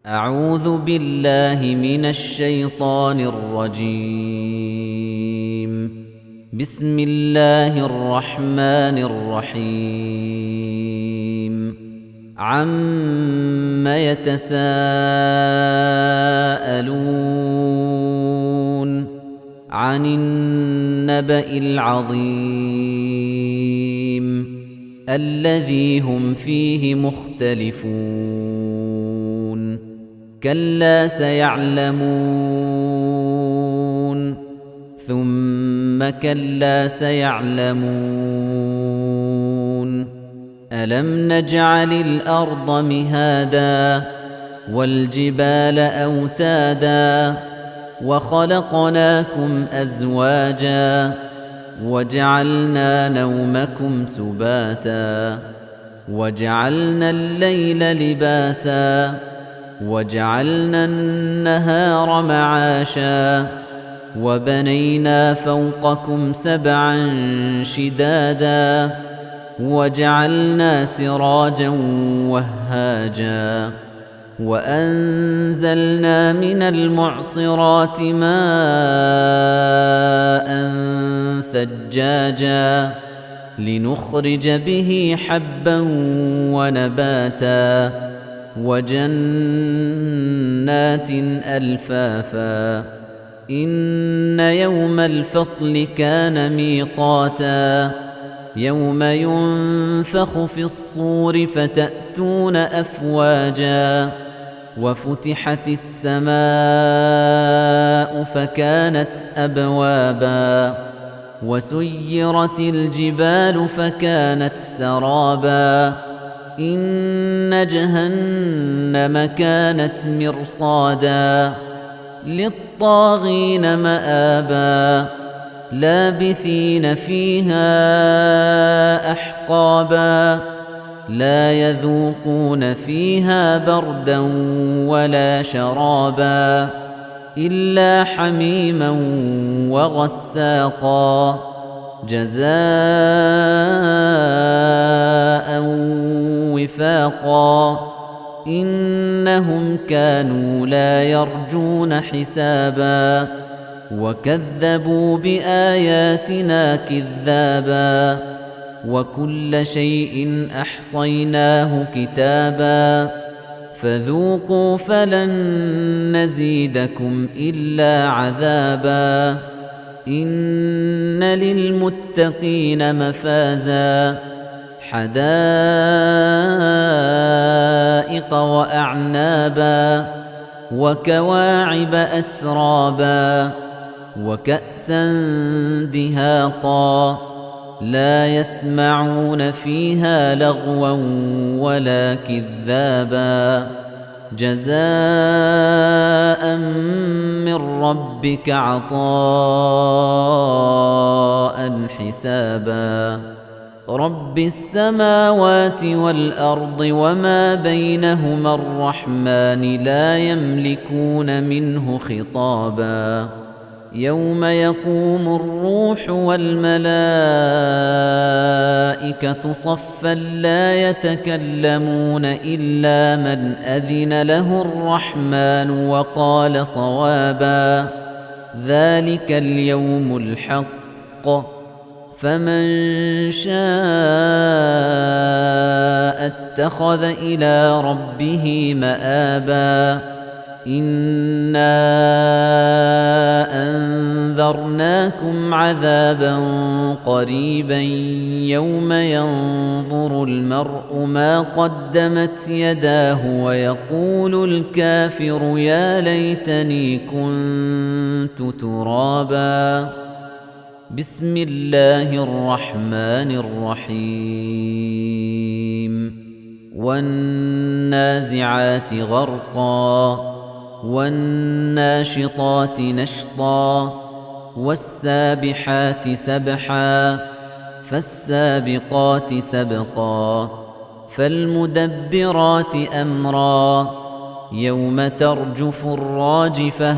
أعوذ بالله من الشيطان الرجيم. بسم الله الرحمن الرحيم. عم يتساءلون عن النبأ العظيم الذي هم فيه مختلفون كلا سيعلمون ثم كلا سيعلمون ألم نجعل الأرض مهادا والجبال أوتادا وخلقناكم أزواجا وجعلنا نومكم سباتا وجعلنا الليل لباسا وجعلنا النهار معاشا وبنينا فوقكم سبعا شدادا وجعلنا سراجا وهاجا وأنزلنا من المعصرات ماء ثجاجا لنخرج به حبا ونباتا وجنات ألفافا إن يوم الفصل كان ميقاتا يوم ينفخ في الصور فتأتون أفواجا وفتحت السماء فكانت أبوابا وسيرت الجبال فكانت سرابا إن جهنم كانت مرصادا للطاغين مآبا لابثين فيها أحقابا لا يذوقون فيها بردا ولا شرابا إلا حميما وغساقا جزاء وفاقا إنهم كانوا لا يرجون حسابا وكذبوا بآياتنا كذابا وكل شيء أحصيناه كتابا فذوقوا فلن نزيدكم إلا عذابا إن للمتقين مفازا حدائق وأعنابا وكواعب أترابا وكأسا دهاقا لا يسمعون فيها لغوا ولا كذابا جزاء من ربك عطاء حسابا رب السماوات والأرض وما بينهما الرحمن لا يملكون منه خطابا يوم يقوم الروح والملائكة صفا لا يتكلمون إلا من أذن له الرحمن وقال صوابا ذلك اليوم الحق فمن شاء اتخذ إلى ربه مآبا إنا أنذرناكم عذابا قريبا يوم ينظر المرء ما قدمت يداه ويقول الكافر يا ليتني كنت ترابا بسم الله الرحمن الرحيم والنازعات غرقا والناشطات نشطا والسابحات سبحا فالسابقات سبقا فالمدبرات أمرا يوم ترجف الراجفة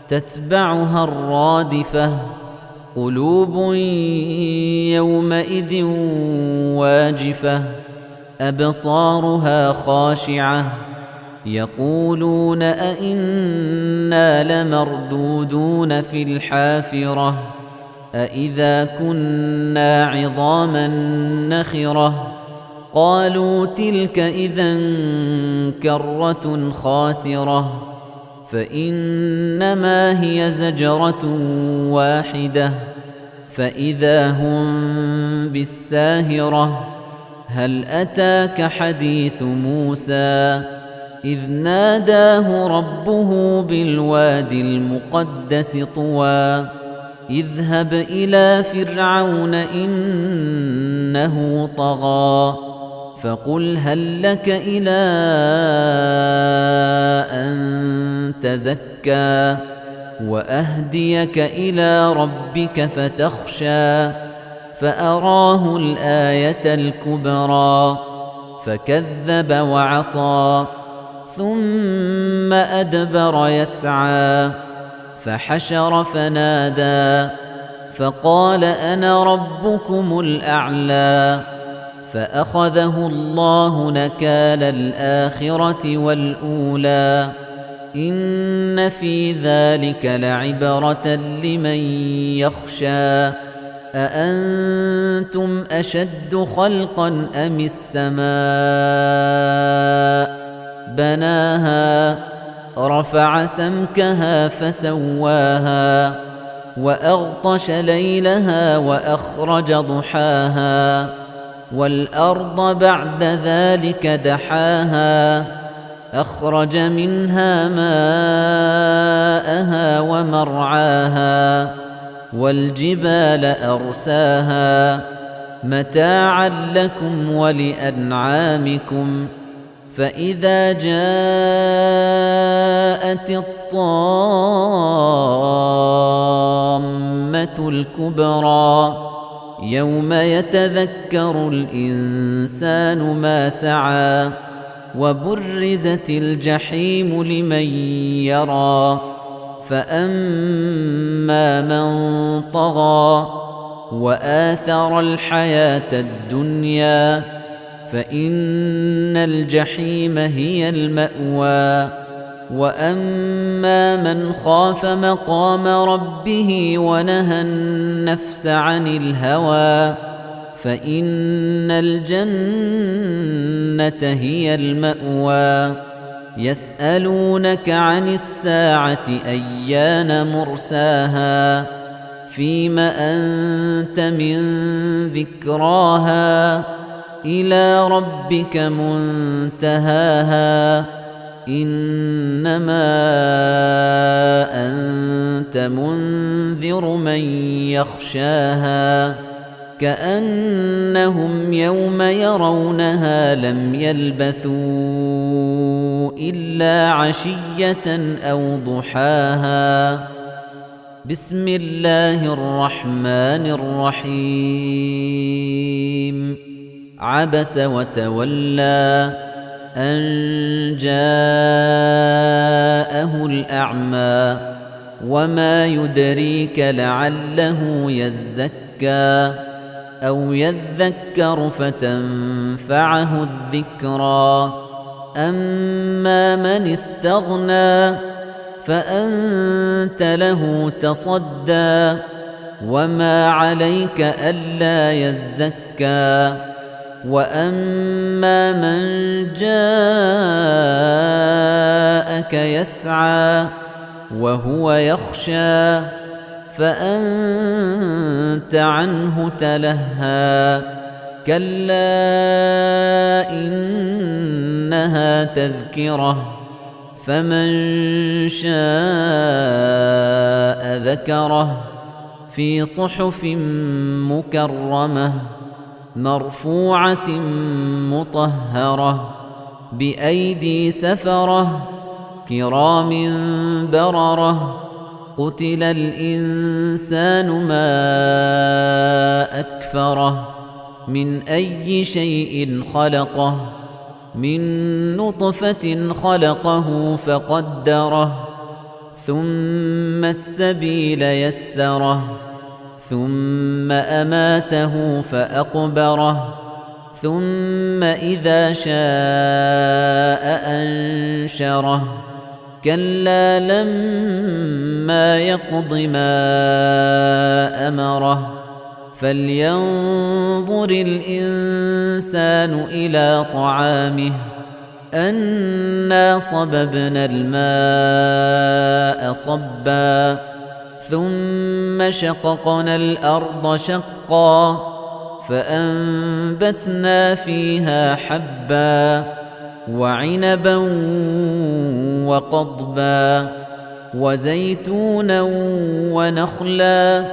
تتبعها الرادفة قلوب يومئذ واجفة أبصارها خاشعة يقولون أئنا لمردودون في الحافرة أئذا كنا عظاما نخرة قالوا تلك إذا كرة خاسرة فإنما هي زجرة واحدة فإذا هم بالساهرة هل أتاك حديث موسى إذ ناداه ربه بالوادي المقدس طوى اذهب إلى فرعون إنه طغى فقل هل لك إلى أن تزكى وأهديك إلى ربك فتخشى فأراه الآية الكبرى فكذب وعصى ثم أدبر يسعى فحشر فنادى فقال أنا ربكم الأعلى فأخذه الله نكال الآخرة والأولى إن في ذلك لعبرة لمن يخشى أأنتم أشد خلقا أم السماء بناها رفع سمكها فسواها وأغطش ليلها وأخرج ضحاها والأرض بعد ذلك دحاها أخرج منها ماءها ومرعاها والجبال أرساها متاعا لكم ولأنعامكم فإذا جاءت الطامة الكبرى يوم يتذكر الإنسان ما سعى وبرزت الجحيم لمن يرى فأما من طغى وآثر الحياة الدنيا فإن الجحيم هي المأوى وأما من خاف مقام ربه ونهى النفس عن الهوى فإن الجنة هي المأوى يسألونك عن الساعة أيان مرساها فيم أنت من ذكراها إلى ربك منتهاها إنما أنت منذر من يخشاها كأنهم يوم يرونها لم يلبثوا إلا عشية أو ضحاها بسم الله الرحمن الرحيم عبس وتولى أن جاءه الأعمى وما يدريك لعله يزكى أو يذكر فتنفعه الذكرى أما من استغنى فأنت له تصدى وما عليك ألا يزكى وأما من جاءك يسعى وهو يخشى فأنت عنه تلهى كلا إنها تذكرة فمن شاء ذكره في صحف مكرمة مرفوعة مطهرة بأيدي سفرة كرام بررة قتل الإنسان ما أكفره من أي شيء خلقه من نطفة خلقه فقدره ثم السبيل يسره ثم أماته فأقبره ثم إذا شاء أنشره كلا لما يقض ما أمره فلينظر الإنسان إلى طعامه أنا صببنا الماء صبا ثم شققنا الأرض شقا فأنبتنا فيها حبا وعنبا وقضبا وزيتونا ونخلا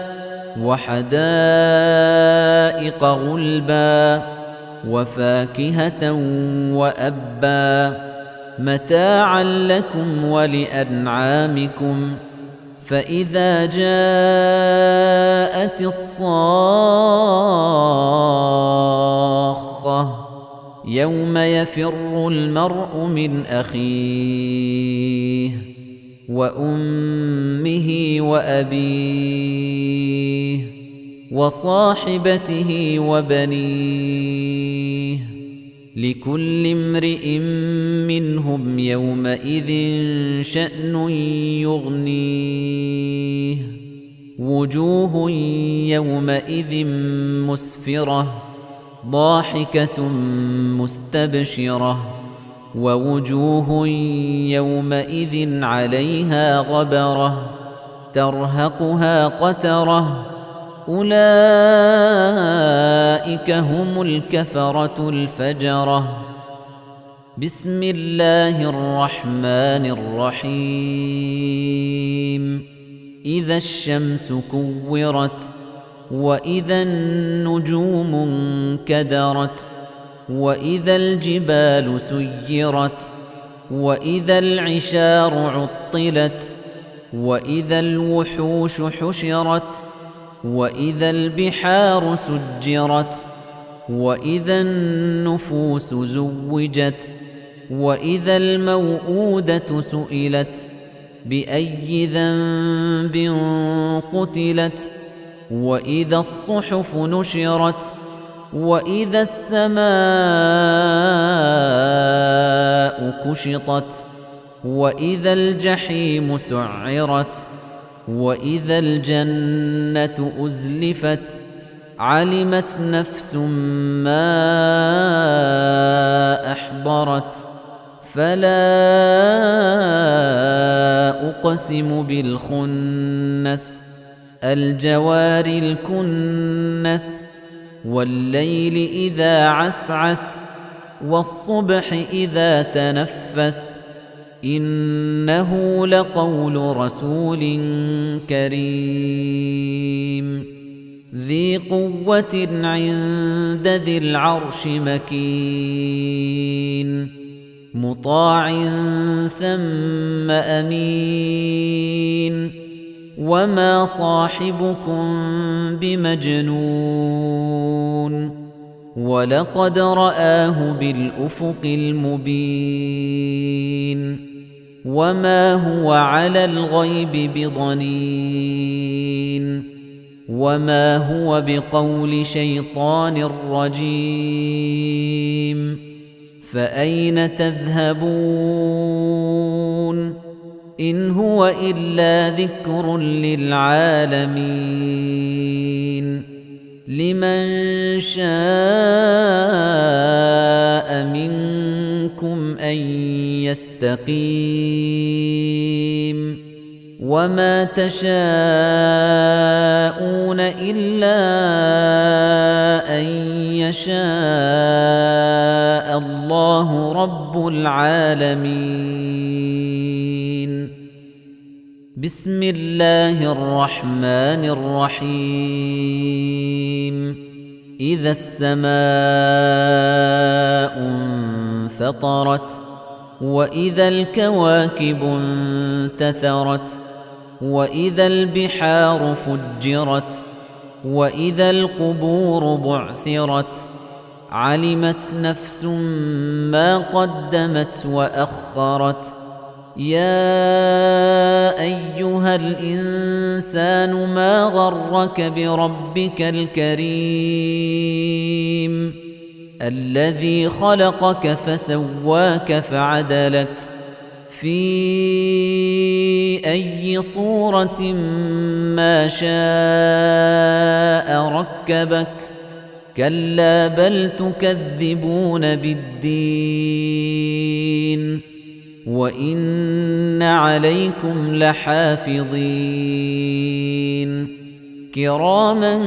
وحدائق غلبا وفاكهة وأبا متاعا لكم ولأنعامكم فإذا جاءت الصاخة يوم يفر المرء من أخيه وأمه وأبيه وصاحبته وبنيه لكل امرئ منهم يومئذ شأن يغنيه وجوه يومئذ مسفرة ضاحكة مستبشرة ووجوه يومئذ عليها غبرة ترهقها قترة أولئك هم الكفرة الفجرة بسم الله الرحمن الرحيم إذا الشمس كورت وإذا النجوم انكدرت وإذا الجبال سيرت وإذا العشار عطلت وإذا الوحوش حشرت وإذا البحار سجرت وإذا النفوس زوجت وإذا الموءودة سئلت بأي ذنب قتلت وإذا الصحف نشرت وإذا السماء كشطت وإذا الجحيم سعرت وإذا الجنة أزلفت علمت نفس ما أحضرت فلا أقسم بالخنس الجوار الكنس والليل إذا عسعس والصبح إذا تنفس إنه لقول رسول كريم ذي قوة عند ذي العرش مكين مطاع ثم أمين وما صاحبكم بمجنون ولقد رآه بالأفق المبين وما هو على الغيب بضنين وما هو بقول شيطان رجيم فأين تذهبون إن هو إلا ذكر للعالمين لمن شاء منكم أن يستقيم وما تشاءون إلا أن يشاء الله رب العالمين بسم الله الرحمن الرحيم إذا السماء انفطرت وإذا الكواكب انتثرت وإذا البحار فجرت وإذا القبور بعثرت علمت نفس ما قدمت وأخرت يا أيها الإنسان ما غرك بربك الكريم الذي خلقك فسواك فعدلك في أي صورة ما شاء ركبك كلا بل تكذبون بالدين وإن عليكم لحافظين كراما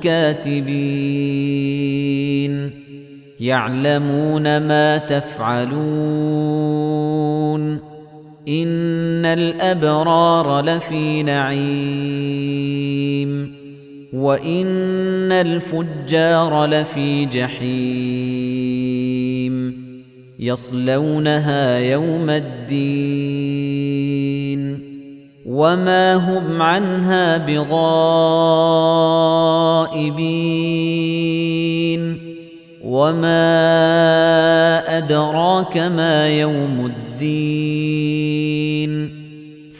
كاتبين يعلمون ما تفعلون إن الأبرار لفي نعيم وإن الفجار لفي جحيم يصلونها يوم الدين وما هم عنها بغائبين وما أدراك ما يوم الدين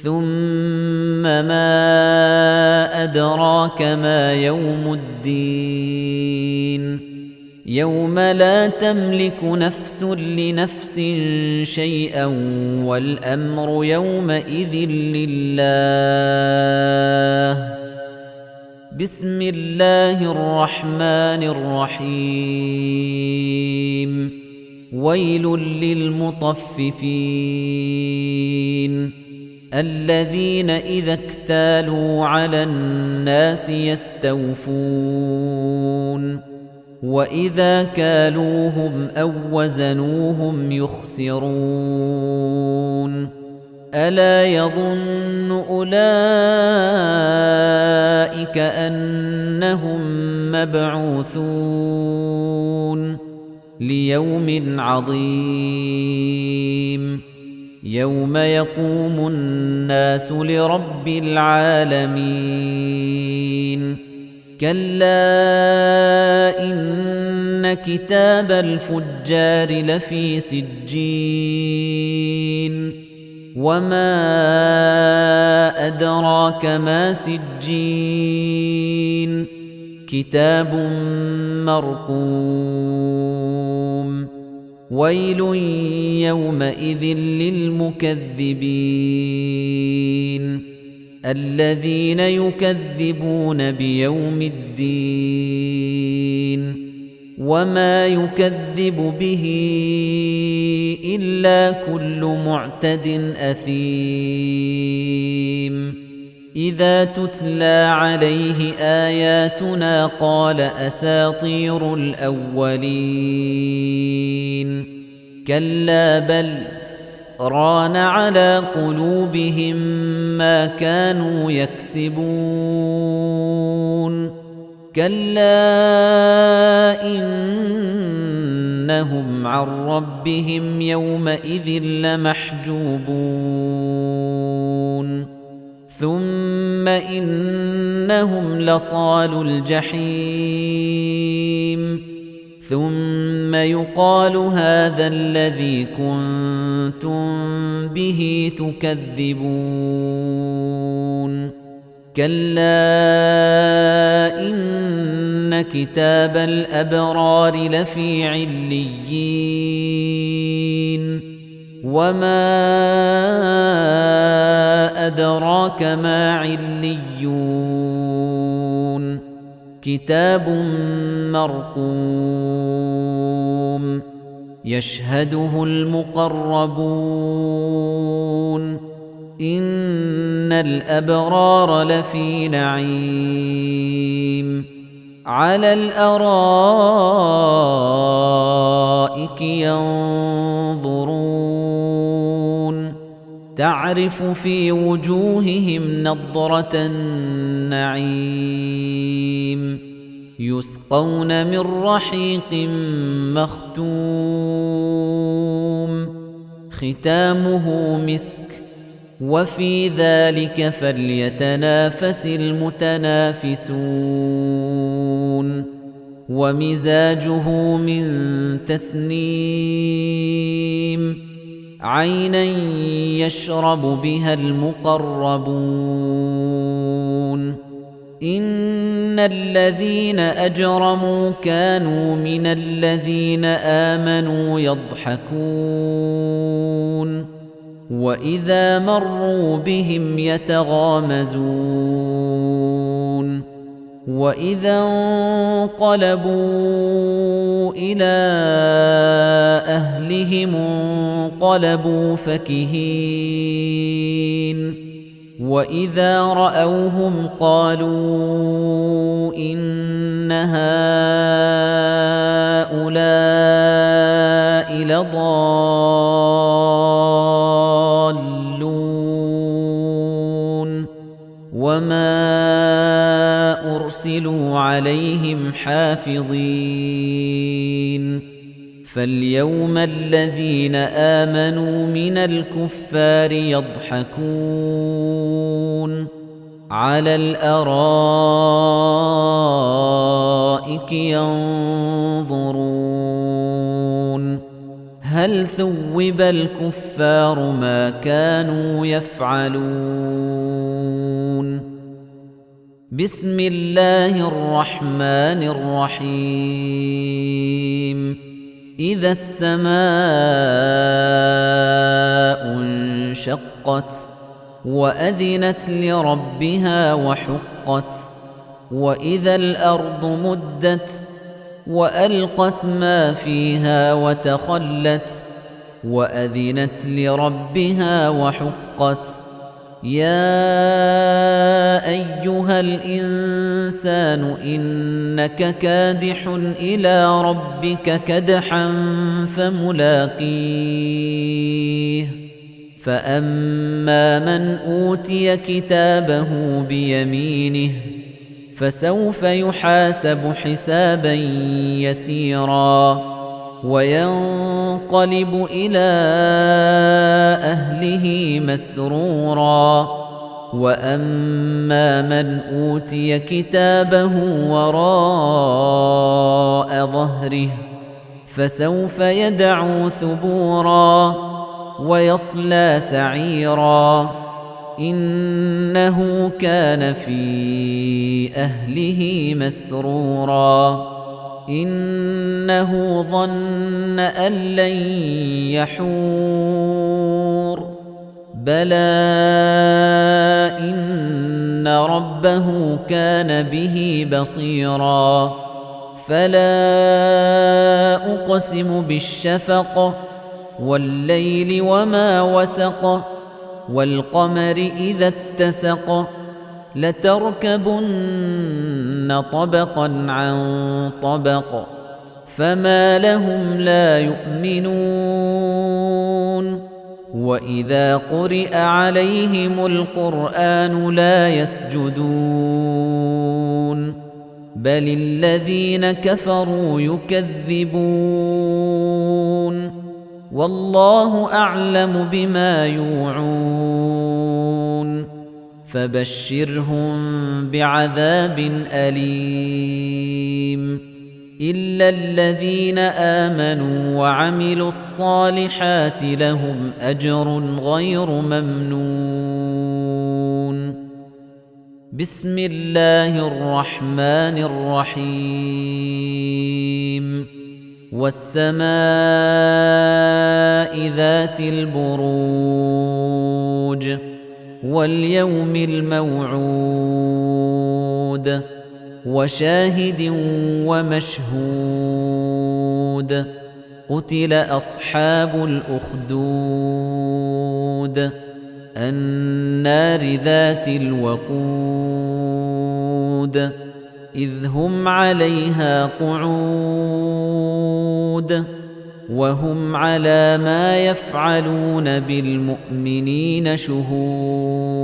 ثم ما أدراك ما يوم الدين يوم لا تملك نفس لنفس شيئا والأمر يومئذ لله بسم الله الرحمن الرحيم ويل للمطففين الذين إذا اكتالوا على الناس يستوفون وإذا كالوهم أو وزنوهم يخسرون ألا يظن أولئك أنهم مبعوثون ليوم عظيم يوم يقوم الناس لرب العالمين كلا إن كتاب الفجار لفي سجين وما أدراك ما سجين كتاب مرقوم ويل يومئذ للمكذبين الذين يكذبون بيوم الدين وما يكذب به إلا كل معتد أثيم إذا تتلى عليه آياتنا قال أساطير الأولين كلا بل ران على قلوبهم ما كانوا يكسبون كلا إنهم عن ربهم يومئذ لمحجوبون ثم إنهم لصالو الجحيم ثم يقال هذا الذي كنتم به تكذبون كلا إن كتاب الأبرار لفي عليين وما أدراك ما عليون كتاب مرقوم يشهده المقربون إن الأبرار لفي نعيم على الأرائك ينظرون تعرف في وجوههم نضرة النعيم يسقون من رحيق مختوم ختامه مسك وفي ذلك فليتنافس المتنافسون ومزاجه من تسنيم عينا يشرب بها المقربون إن الذين أجرموا كانوا من الذين آمنوا يضحكون وإذا مروا بهم يتغامزون وإذا انقلبوا إلى أهلهم انقلبوا فكهين وإذا رأوهم قالوا إن هؤلاء لضالون وما أرسلوا عليهم حافظين فاليوم الذين آمنوا من الكفار يضحكون على الأرائك ينظرون هل ثوب الكفار ما كانوا يفعلون بسم الله الرحمن الرحيم إذا السماء انشقت وأذنت لربها وحقت وإذا الأرض مدت وألقت ما فيها وتخلت وأذنت لربها وحقت يا أيها الإنسان إنك كادح إلى ربك كدحا فملاقيه فأما من أوتي كتابه بيمينه فسوف يحاسب حسابا يسيرا وينقلب إلى أهله مسرورا وأما من أوتي كتابه وراء ظهره فسوف يدعو ثبورا ويصلى سعيرا إنه كان في أهله مسرورا إنه ظن أن لن يحور بلى إن ربه كان به بصيرا فلا أقسم بالشفق والليل وما وسق والقمر إذا اتسق لتركبن طبقا عن طبق فما لهم لا يؤمنون وإذا قرئ عليهم القرآن لا يسجدون بل الذين كفروا يكذبون والله أعلم بما يوعون فبشرهم بعذاب أليم إلا الذين آمنوا وعملوا الصالحات لهم أجر غير ممنون بسم الله الرحمن الرحيم والسماء ذات البروج واليوم الموعود وشاهد ومشهود قتل أصحاب الأخدود النار ذات الوقود إذ هم عليها قعود وهم على ما يفعلون بالمؤمنين شهود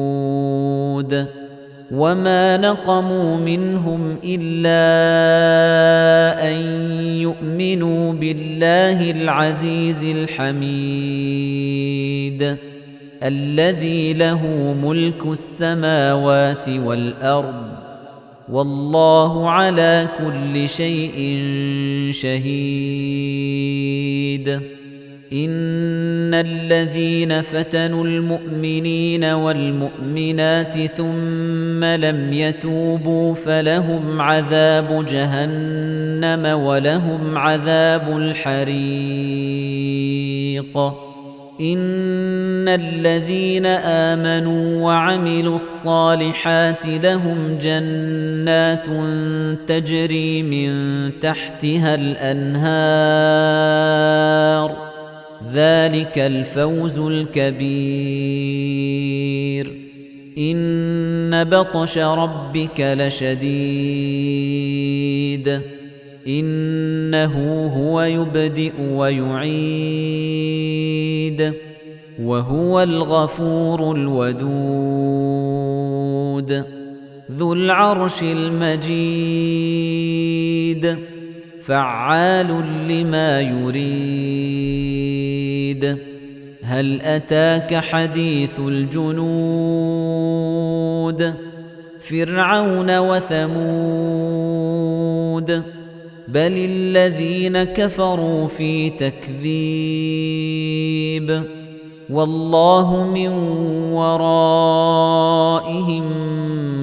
وما نقموا منهم إلا أن يؤمنوا بالله العزيز الحميد الذي له ملك السماوات والأرض والله على كل شيء شهيد إن الذين فتنوا المؤمنين والمؤمنات ثم لم يتوبوا فلهم عذاب جهنم ولهم عذاب الحريق إن الذين آمنوا وعملوا الصالحات لهم جنات تجري من تحتها الأنهار ذلك الفوز الكبير إن بطش ربك لشديد إنه هو يبدئ ويعيد وهو الغفور الودود ذو العرش المجيد فعال لما يريد هل أتاك حديث الجنود فرعون وثمود بل الذين كفروا في تكذيب والله من ورائهم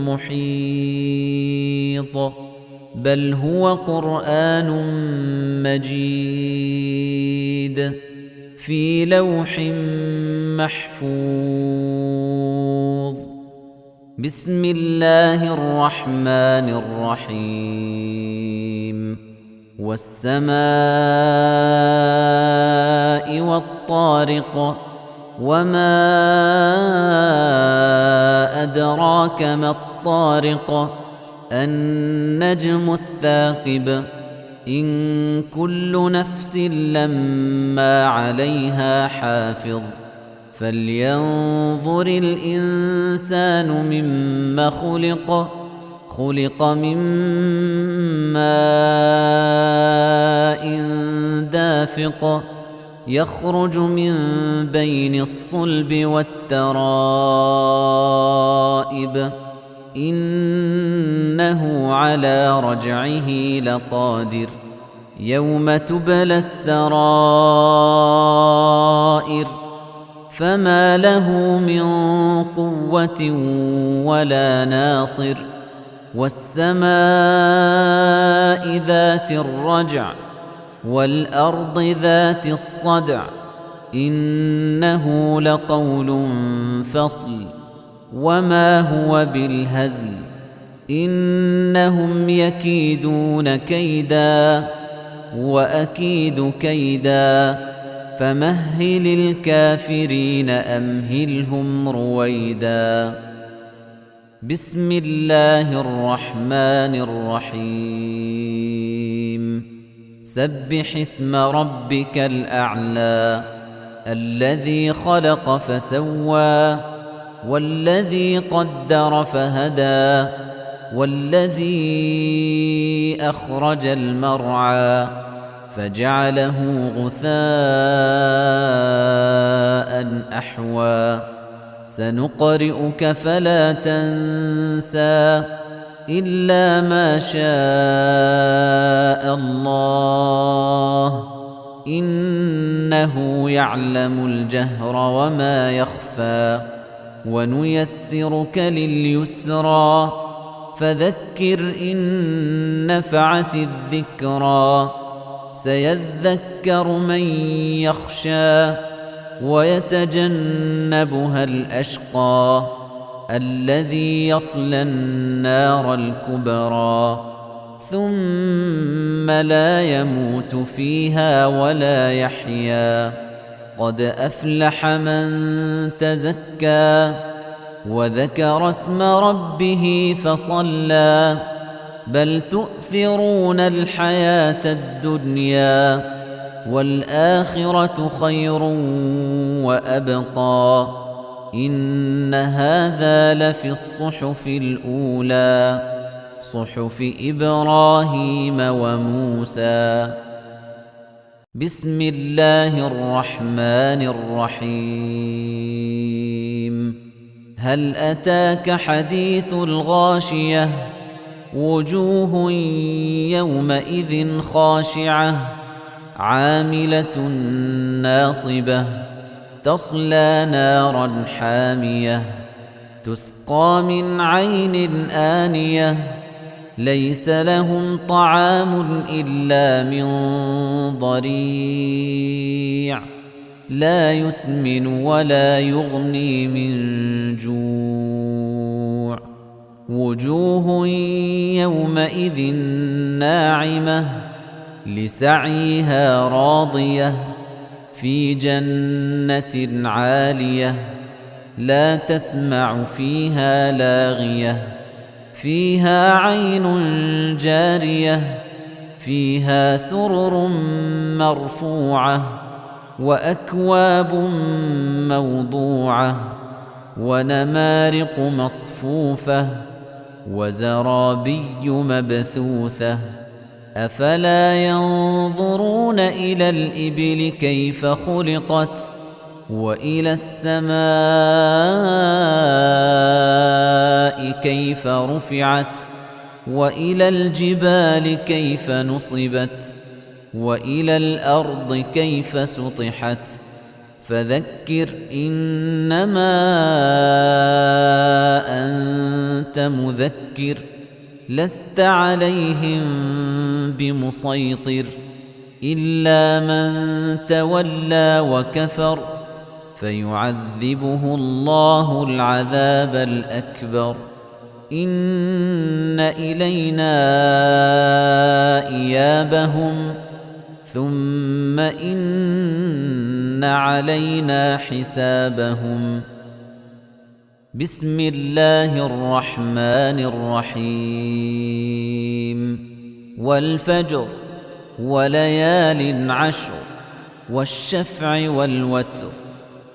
محيط بل هو قرآن مجيد في لوح محفوظ بسم الله الرحمن الرحيم والسماء والطارق وما أدراك ما الطارق النجم الثاقب إن كل نفس لما عليها حافظ فلينظر الإنسان مما خلق من ماء دافق يخرج من بين الصلب والترائب إنه على رجعه لقادر يوم تبلى السرائر فما له من قوة ولا ناصر والسماء ذات الرجع والأرض ذات الصدع إنه لقول فصل وما هو بالهزل إنهم يكيدون كيدا وأكيد كيدا فمهل الكافرين أمهلهم رويدا بسم الله الرحمن الرحيم سبح اسم ربك الأعلى الذي خلق فسوى والذي قدر فهدى والذي أخرج المرعى فجعله غثاء أحوى سنقرئك فلا تنسى إلا ما شاء الله إنه يعلم الجهر وما يخفى ونيسرك لليسرى فذكر إن نفعت الذكرى سيذكر من يخشى ويتجنبها الأشقى الذي يصلى النار الكبرى ثم لا يموت فيها ولا يحيا قد أفلح من تزكى وذكر اسم ربه فصلى بل تؤثرون الحياة الدنيا والآخرة خير وأبقى إن هذا لفي الصحف الأولى صحف إبراهيم وموسى بسم الله الرحمن الرحيم هل أتاك حديث الغاشية وجوه يومئذ خاشعة عاملة ناصبة تصلى نارا حامية تسقى من عين آنية ليس لهم طعام إلا من ضريع لا يسمن ولا يغني من جوع وجوه يومئذ ناعمة لسعيها راضية في جنة عالية لا تسمع فيها لاغية فيها عين جارية فيها سرر مرفوعة وأكواب موضوعة ونمارق مصفوفة وزرابي مبثوثة أفلا ينظرون إلى الإبل كيف خلقت وإلى السماء كيف رفعت وإلى الجبال كيف نصبت وإلى الأرض كيف سطحت فذكر إنما أنت مذكر لست عليهم بمسيطر إلا من تولى وكفر فيعذبه الله العذاب الأكبر إن إلينا إيابهم ثم إن علينا حسابهم بسم الله الرحمن الرحيم والفجر وليال عشر والشفع والوتر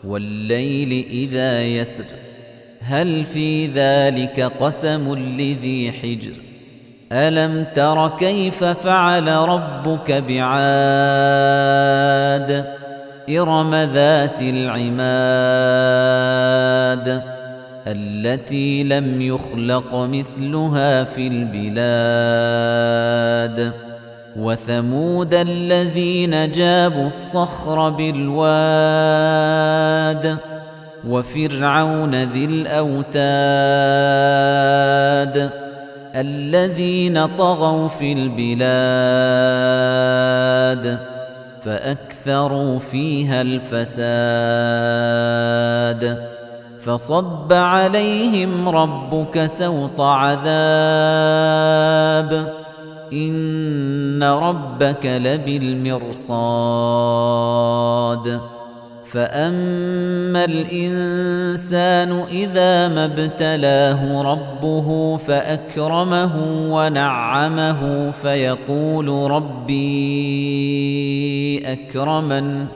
والليل إذا يسر هل في ذلك قسم لذي حجر ألم تر كيف فعل ربك بعاد إرم ذات العماد التي لم يخلق مثلها في البلاد وثمود الذين جابوا الصخر بالواد وفرعون ذي الأوتاد الذين طغوا في البلاد فأكثروا فيها الفساد فصب عليهم ربك سوط عذاب إن ربك لبالمرصاد فأما الإنسان إذا ما ابتلاه ربه فأكرمه ونعمه فيقول ربي أكرمن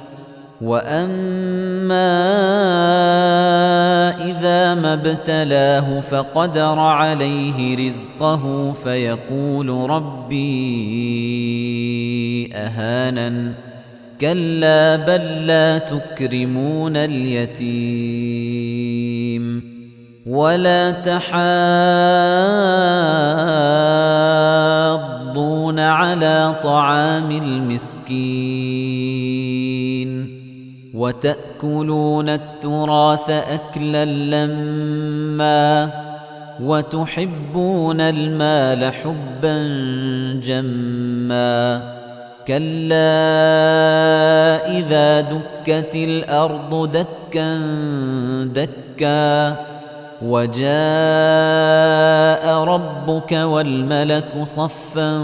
وأما إذا ما ابتلاه فقدر عليه رزقه فيقول ربي أهانن كلا بل لا تكرمون اليتيم ولا تحاضون على طعام المسكين وتأكلون التراث أكلا لما وتحبون المال حبا جما كلا إذا دكت الأرض دكا دكا وجاء ربك والملك صفا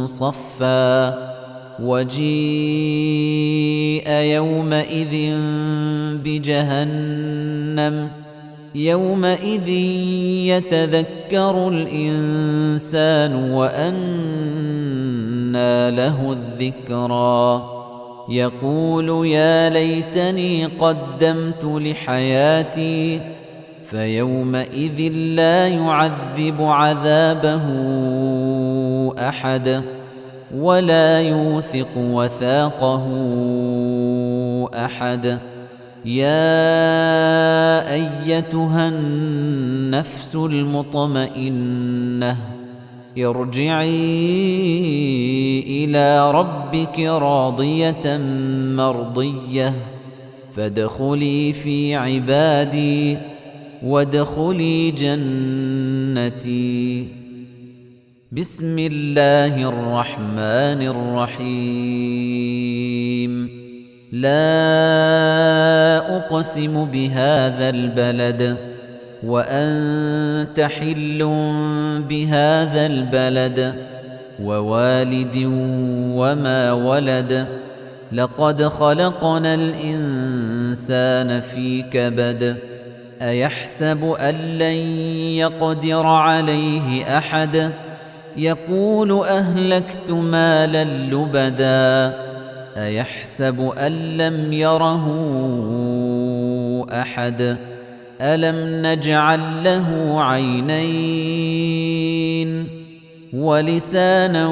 صفا وجيء يومئذ بجهنم يومئذ يتذكر الإنسان وأنى له الذكرى يقول يا ليتني قدمت لحياتي فيومئذ لا يعذب عذابه أحد ولا يوثق وثاقه أحد يا أيتها النفس المطمئنة ارجعي إلى ربك راضية مرضية فادخلي في عبادي وادخلي جنتي. بسم الله الرحمن الرحيم. لا أقسم بهذا البلد وأنت حل بهذا البلد ووالد وما ولد لقد خلقنا الإنسان في كبد أيحسب أن لن يقدر عليه أحد يقول أهلكت مالا لبدا أيحسب أن لم يره أحد ألم نجعل له عينين ولسانا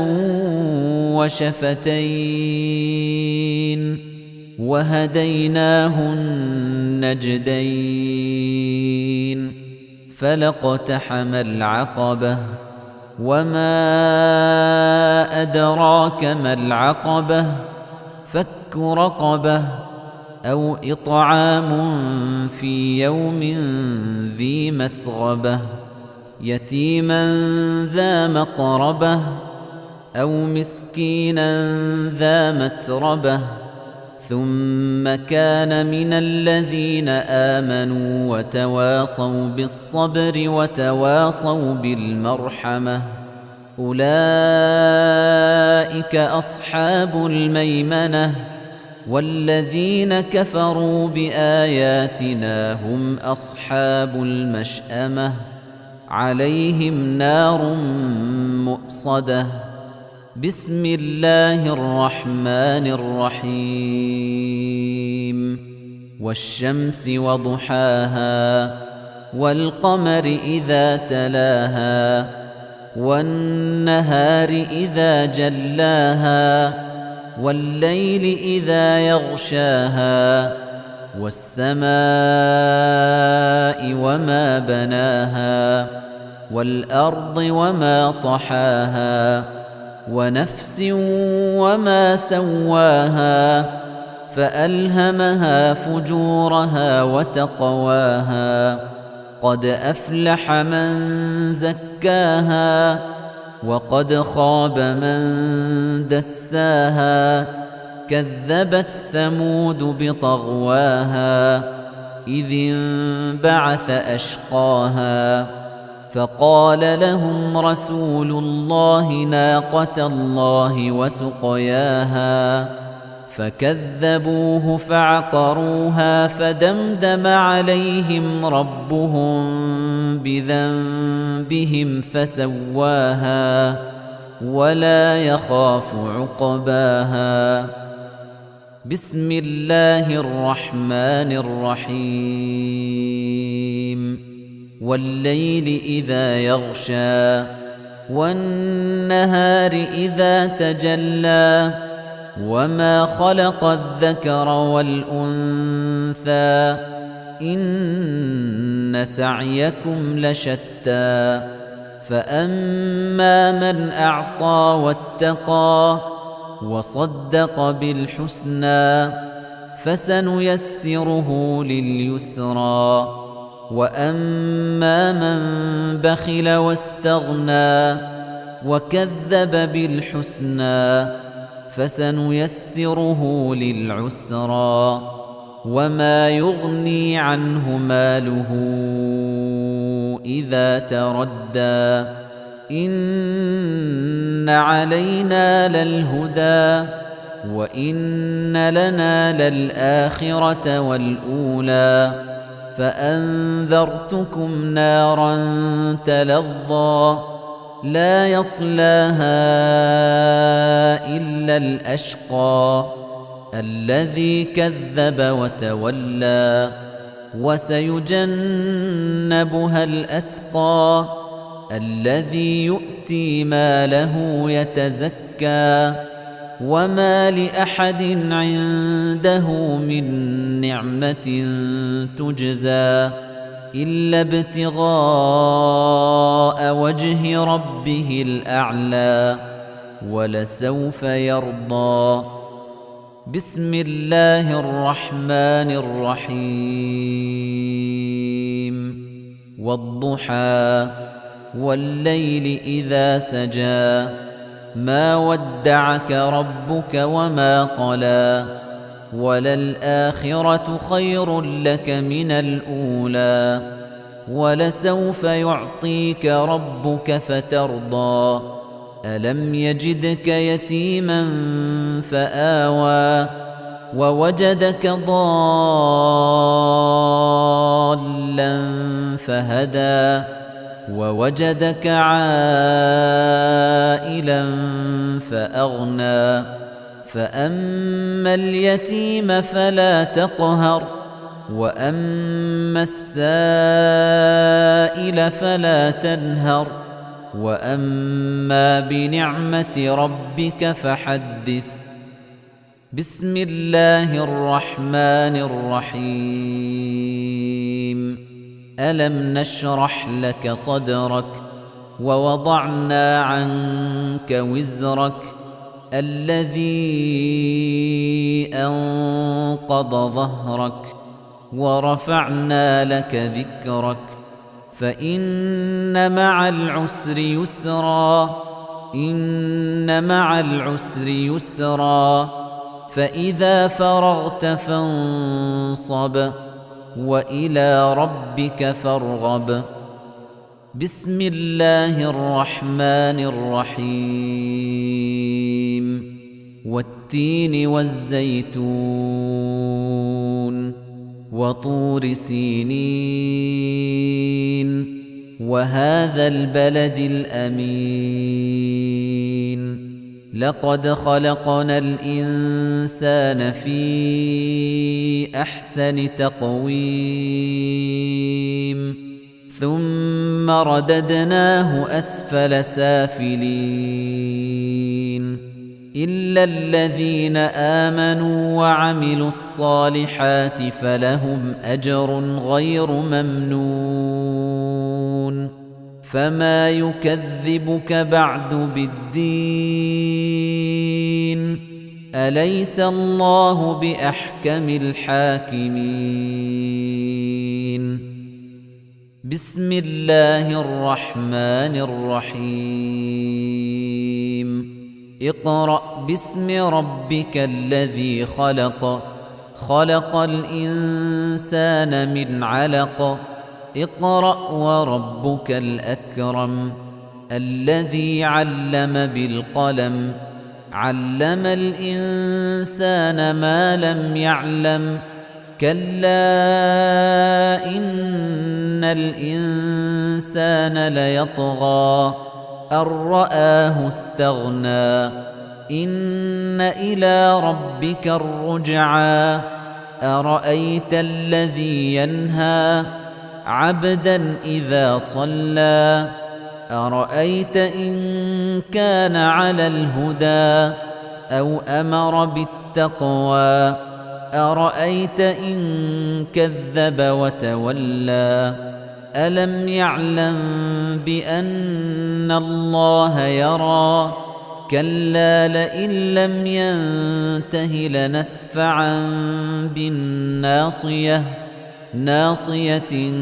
وشفتين وهديناه النجدين فلاقتحم العقبة وما أدراك ما العقبة فك رقبة أو إطعام في يوم ذي مسغبة يتيما ذا مقربة أو مسكينا ذا متربة ثم كان من الذين آمنوا وتواصوا بالصبر وتواصوا بالمرحمة أولئك أصحاب الميمنة والذين كفروا بآياتنا هم أصحاب المشأمة عليهم نار مؤصدة. بسم الله الرحمن الرحيم. والشمس وضحاها والقمر إذا تلاها والنهار إذا جلاها والليل إذا يغشاها والسماء وما بناها والأرض وما طحاها ونفس وما سواها فألهمها فجورها وتقواها قد أفلح من زكاها وقد خاب من دساها كذبت ثمود بطغواها إذ انبعث أشقاها فقال لهم رسول الله ناقة الله وسقياها فكذبوه فعقروها فدمدم عليهم ربهم بذنبهم فسواها ولا يخاف عقباها. بسم الله الرحمن الرحيم. والليل إذا يغشى والنهار إذا تجلى وما خلق الذكر والأنثى إن سعيكم لشتى فأما من أعطى واتقى وصدق بالحسنى فسنيسره لليسرى وأما من بخل واستغنى وكذب بالحسنى فسنيسره للعسرى وما يغني عنه ماله إذا تردى إن علينا للهدى وإن لنا للآخرة والأولى فأنذرتكم نارا تلظى لا يصلاها إلا الأشقى الذي كذب وتولى وسيجنبها الأتقى الذي يؤتي ماله يتزكى وما لأحد عنده من نعمة تجزى إلا ابتغاء وجه ربه الأعلى ولسوف يرضى. بسم الله الرحمن الرحيم والضحى والليل إذا سجى ما ودعك ربك وما قلى وللآخرة خير لك من الأولى ولسوف يعطيك ربك فترضى. ألم يجدك يتيما فآوى ووجدك ضالا فهدى ووجدك عائلا فأغنى. فأما اليتيم فلا تقهر وأما السائل فلا تنهر وأما بنعمة ربك فحدث. بسم الله الرحمن الرحيم ألم نشرح لك صدرك ووضعنا عنك وزرك الذي أنقض ظهرك ورفعنا لك ذكرك فإن مع العسر يسرا إن مع العسر يسرا فإذا فرغت فانصب وإلى ربك فارغب. بسم الله الرحمن الرحيم والتين والزيتون وطور سينين وهذا البلد الأمين لقد خلقنا الإنسان في أحسن تقويم ثم رددناه أسفل سافلين إلا الذين آمنوا وعملوا الصالحات فلهم أجر غير ممنون. فما يكذبك بعد بالدين أليس الله بأحكم الحاكمين. بسم الله الرحمن الرحيم اقرأ باسم ربك الذي خلق خلق الإنسان من علق اقرأ وربك الأكرم الذي علم بالقلم علم الإنسان ما لم يعلم كلا إن الإنسان ليطغى أن رآه استغنى إن إلى ربك الرجعى أرأيت الذي ينهى عبدا إذا صلى أرأيت إن كان على الهدى أو أمر بالتقوى أرأيت إن كذب وتولى ألم يعلم بأن الله يرى كلا لئن لم ينته لنسفعا بالناصية ناصية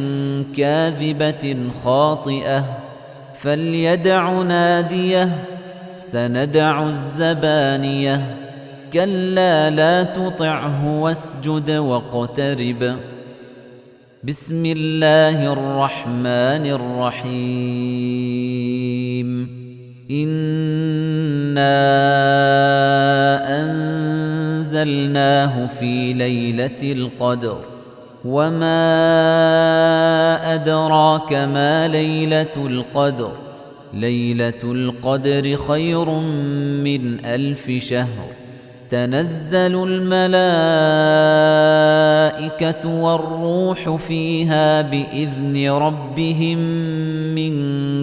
كاذبة خاطئة فليدع ناديه سندع الزبانية كلا لا تطعه واسجد واقترب. بسم الله الرحمن الرحيم إنا أنزلناه في ليلة القدر وما أدراك ما ليلة القدر ليلة القدر خير من 1000 شهر تنزل الملائكة والروح فيها بإذن ربهم من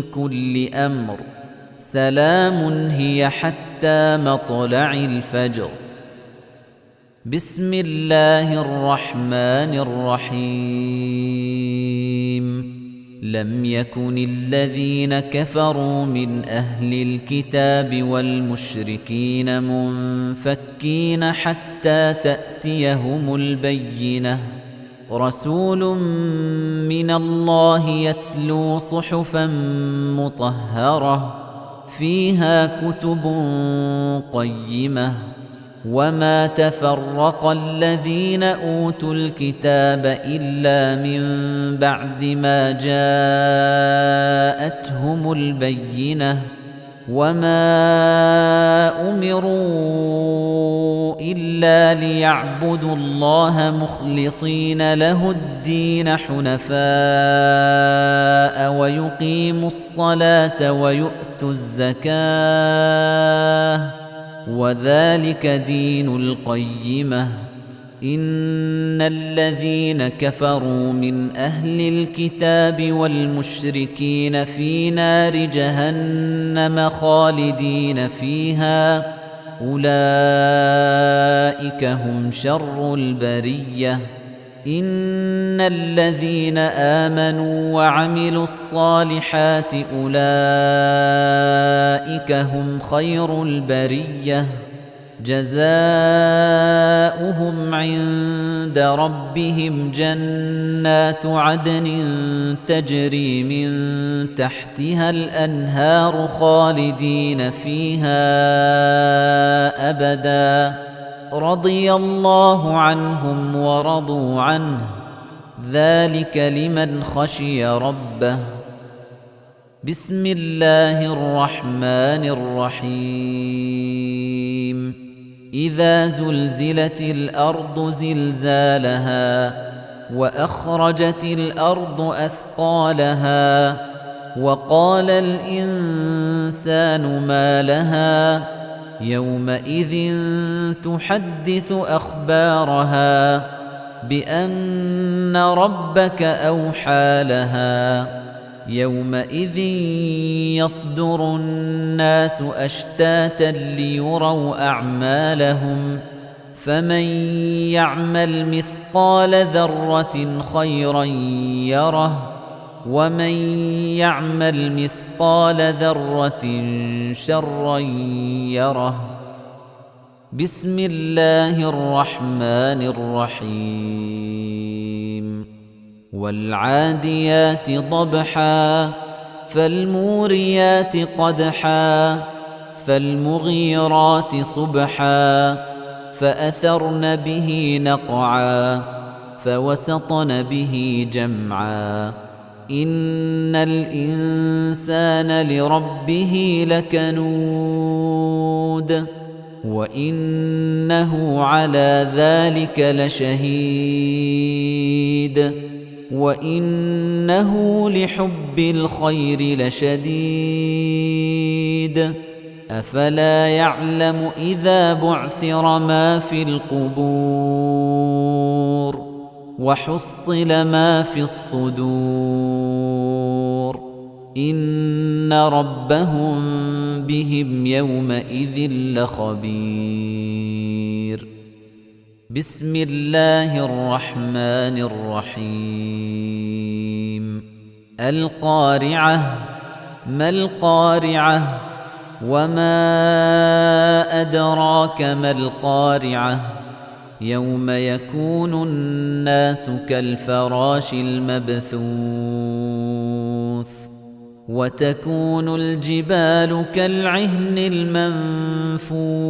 كل أمر سلام هي حتى مطلع الفجر. بسم الله الرحمن الرحيم لم يكن الذين كفروا من أهل الكتاب والمشركين منفكين حتى تأتيهم البينة رسول من الله يتلو صحفا مطهرة فيها كتب قيمة وما تفرق الذين أوتوا الكتاب إلا من بعد ما جاءتهم البينة وما أمروا إلا ليعبدوا الله مخلصين له الدين حنفاء ويقيموا الصلاة ويؤتوا الزكاة وذلك دين القيمة إن الذين كفروا من أهل الكتاب والمشركين في نار جهنم خالدين فيها أولئك هم شر البرية إن الذين آمنوا وعملوا الصالحات أولئك هم خير البرية جزاؤهم عند ربهم جنات عدن تجري من تحتها الأنهار خالدين فيها أبداً رضي الله عنهم ورضوا عنه ذلك لمن خشي ربه بسم الله الرحمن الرحيم إذا زلزلت الأرض زلزالها وأخرجت الأرض أثقالها وقال الإنسان ما لها يومئذ تحدث أخبارها بأن ربك أوحى لها يومئذ يصدر الناس أشتاتا ليروا أعمالهم فمن يعمل مثقال ذرة خيرا يره ومن يعمل مثقال ذرة شرا يره بسم الله الرحمن الرحيم والعاديات ضبحا فالموريات قدحا فالمغيرات صبحا فأثرن به نقعا فوسطن به جمعا إن الإنسان لربه لكنود وإنه على ذلك لشهيد وإنه لحب الخير لشديد أفلا يعلم إذا بعثر ما في القبور وحصل ما في الصدور إن ربهم بهم يومئذ لخبير بسم الله الرحمن الرحيم القارعة ما القارعة وما أدراك ما القارعة يوم يكون الناس كالفراش المبثوث وتكون الجبال كالعهن المنفوش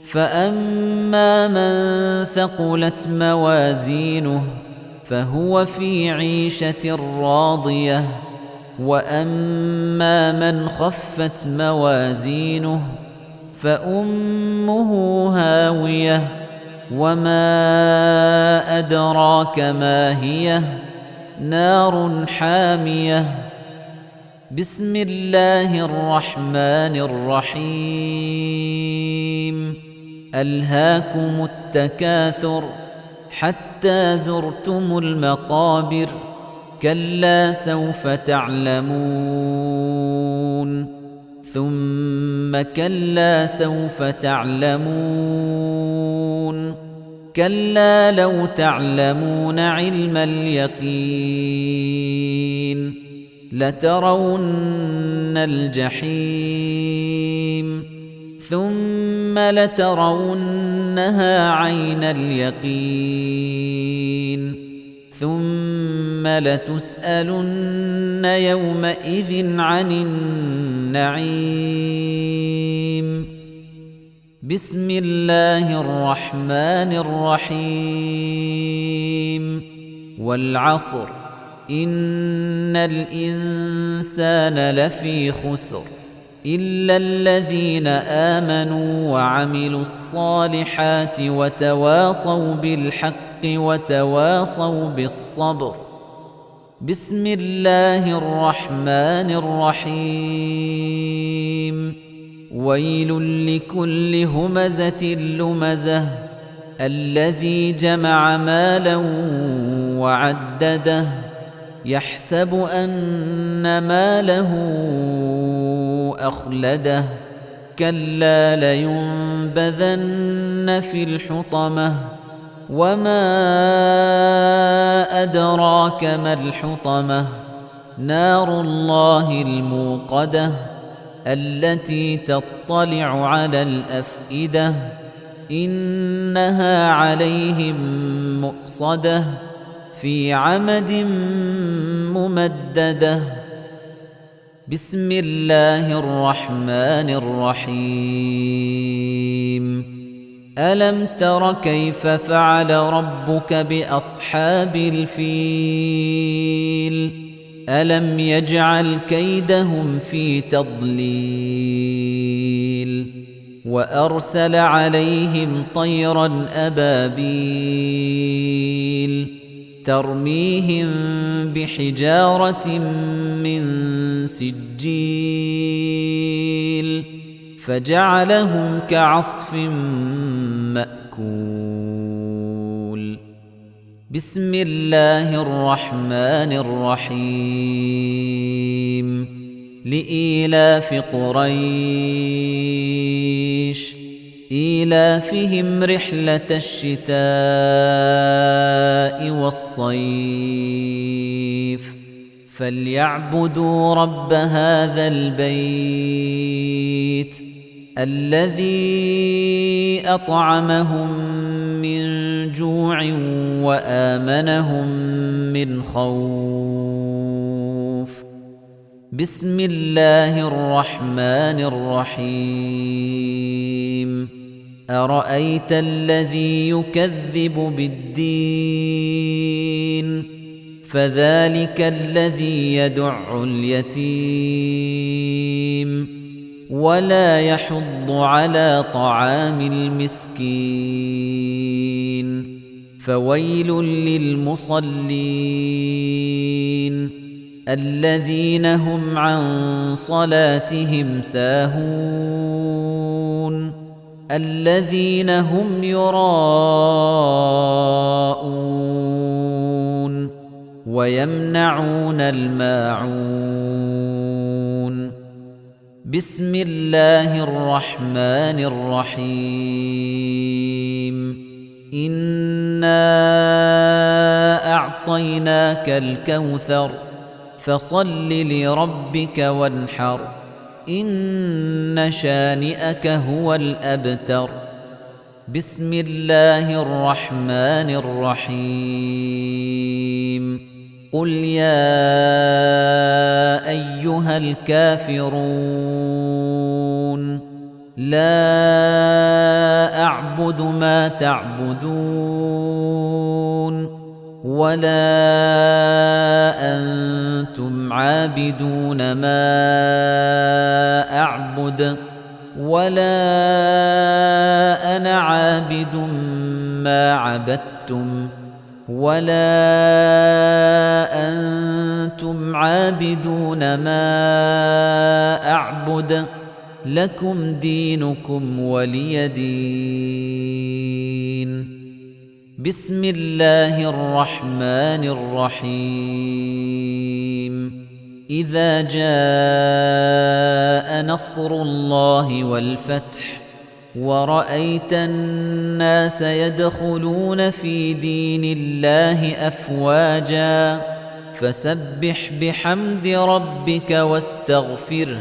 فأما من ثقلت موازينه فهو في عيشة راضية وأما من خفت موازينه فأمه هاوية وما أدراك ما هي نار حامية بسم الله الرحمن الرحيم ألهاكم التكاثر حتى زرتم المقابر كلا سوف تعلمون ثم كلا سوف تعلمون كلا لو تعلمون علم اليقين لترون الجحيم ثم لترونها عين اليقين ثم لتسألن يومئذ عن النعيم بسم الله الرحمن الرحيم والعصر إن الإنسان لفي خسر إلا الذين آمنوا وعملوا الصالحات وتواصوا بالحق وتواصوا بالصبر بسم الله الرحمن الرحيم ويل لكل همزة لمزة الذي جمع مالا وعدده يحسب أن ماله أخلده كلا لينبذن في الحطمة وما أدراك ما الحطمة نار الله الموقدة التي تطلع على الأفئدة إنها عليهم مؤصدة في عمد ممددة بسم الله الرحمن الرحيم ألم تر كيف فعل ربك بأصحاب الفيل ألم يجعل كيدهم في تضليل وأرسل عليهم طيرا أبابيل ترميهم بحجارة من سجيل فجعلهم كعصف مأكول بسم الله الرحمن الرحيم لإيلاف قريش إيلافهم رحلة الشتاء والصيف فليعبدوا رب هذا البيت الذي أطعمهم من جوع وآمنهم من خوف بسم الله الرحمن الرحيم أرأيت الذي يكذب بالدين فذلك الذي يدع اليتيم ولا يحض على طعام المسكين فويل للمصلين الذين هم عن صلاتهم ساهون الذين هم يراءون ويمنعون الماعون بسم الله الرحمن الرحيم إنا أعطيناك الكوثر فصل لربك وانحر إن شانئك هو الأبتر بسم الله الرحمن الرحيم قل يا أيها الكافرون لا أعبد ما تعبدون ولا أنتم عابدون ما أعبد ولا أنا عابد ما عبدتم ولا أنتم عابدون ما أعبد لكم دينكم ولي دين بسم الله الرحمن الرحيم إذا جاء نصر الله والفتح ورأيت الناس يدخلون في دين الله أفواجا فسبح بحمد ربك واستغفره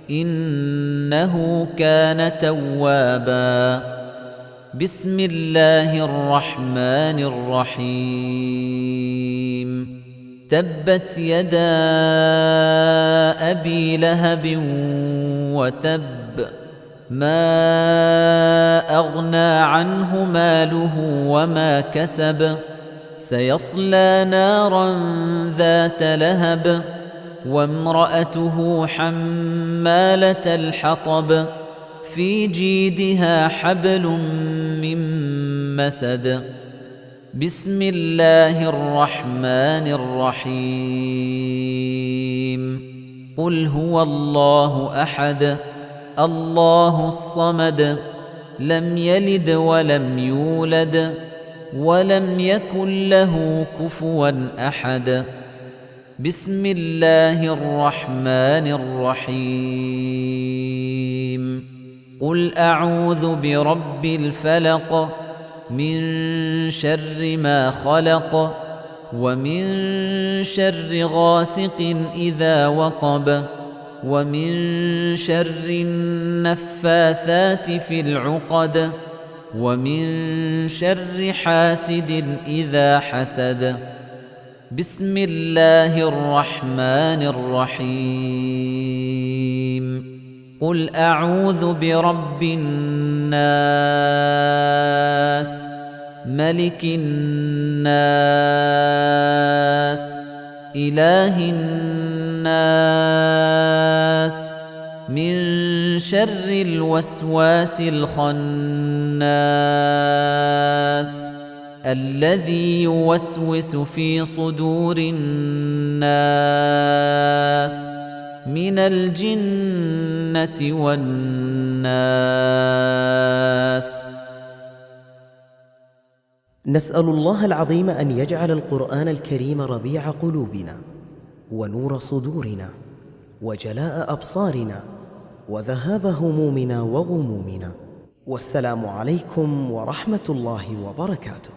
إنه كان توابا بسم الله الرحمن الرحيم تبت يدا أبي لهب وتب ما أغنى عنه ماله وما كسب سيصلى نارا ذات لهب وامرأته حمالة الحطب في جيدها حبل من مسد بسم الله الرحمن الرحيم قل هو الله أحد الله الصمد لم يلد ولم يولد ولم يكن له كفوا أحد بسم الله الرحمن الرحيم قل أعوذ برب الفلق من شر ما خلق ومن شر غاسق إذا وقب ومن شر النفاثات في العقد ومن شر حاسد إذا حسد بسم الله الرحمن الرحيم قل أعوذ برب الناس ملك الناس إله الناس من شر الوسواس الخناس الذي يوسوس في صدور الناس من الجنة والناس. نسأل الله العظيم أن يجعل القرآن الكريم ربيع قلوبنا ونور صدورنا وجلاء أبصارنا وذهاب همومنا وغمومنا. والسلام عليكم ورحمة الله وبركاته.